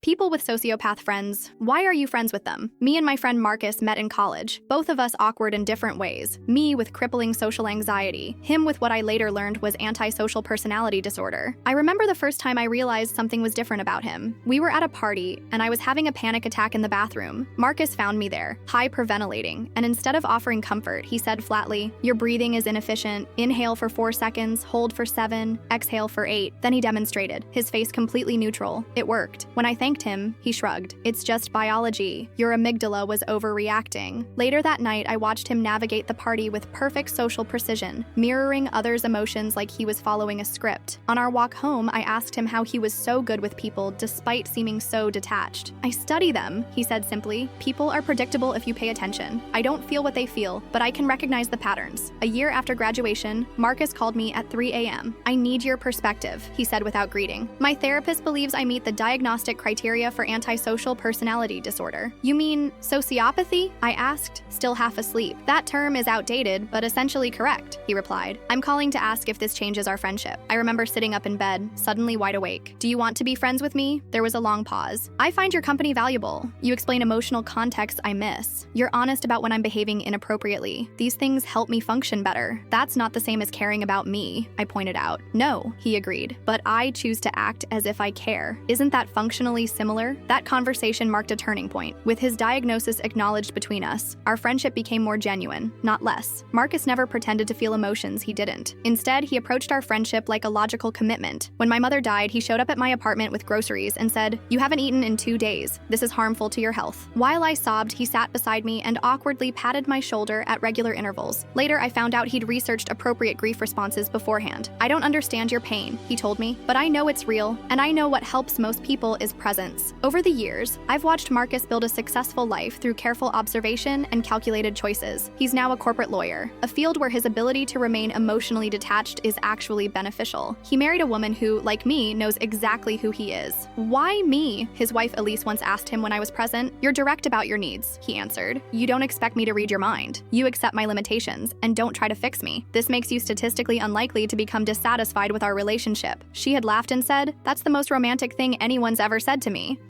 People with sociopath friends. Why are you friends with them? Me and my friend Marcus met in college, both of us awkward in different ways. Me with crippling social anxiety, him with what I later learned was antisocial personality disorder. I remember the first time I realized something was different about him. We were at a party, and I was having a panic attack in the bathroom. Marcus found me there, hyperventilating, and instead of offering comfort, he said flatly, "Your breathing is inefficient. Inhale for 4 seconds, hold for 7, exhale for 8. Then he demonstrated, his face completely neutral. It worked. When I thanked him, he shrugged. "It's just biology. Your amygdala was overreacting." Later that night, I watched him navigate the party with perfect social precision, mirroring others' emotions like he was following a script. On our walk home, I asked him how he was so good with people despite seeming so detached. "I study them," he said simply. "People are predictable if you pay attention. I don't feel what they feel, but I can recognize the patterns." A year after graduation, Marcus called me at 3 a.m. "I need your perspective," he said without greeting. "My therapist believes I meet the diagnostic criteria for antisocial personality disorder." "You mean sociopathy?" I asked, still half asleep. "That term is outdated, but essentially correct," he replied. "I'm calling to ask if this changes our friendship." I remember sitting up in bed, suddenly wide awake. "Do you want to be friends with me?" There was a long pause. "I find your company valuable. You explain emotional contexts I miss. You're honest about when I'm behaving inappropriately. These things help me function better. That's not the same as caring about me," I pointed out. "No," he agreed, "but I choose to act as if I care. Isn't that functionally similar?" That conversation marked a turning point. With his diagnosis acknowledged between us, our friendship became more genuine, not less. Marcus never pretended to feel emotions he didn't. Instead, he approached our friendship like a logical commitment. When my mother died, he showed up at my apartment with groceries and said, "You haven't eaten in 2 days. This is harmful to your health." While I sobbed, he sat beside me and awkwardly patted my shoulder at regular intervals. Later, I found out he'd researched appropriate grief responses beforehand. "I don't understand your pain," he told me, "but I know it's real, and I know what helps most people is presence." Over the years, I've watched Marcus build a successful life through careful observation and calculated choices. He's now a corporate lawyer, a field where his ability to remain emotionally detached is actually beneficial. He married a woman who, like me, knows exactly who he is. "Why me?" his wife Elise once asked him when I was present. "You're direct about your needs," he answered. "You don't expect me to read your mind. You accept my limitations and don't try to fix me. This makes you statistically unlikely to become dissatisfied with our relationship." She had laughed and said, "That's the most romantic thing anyone's ever said to me."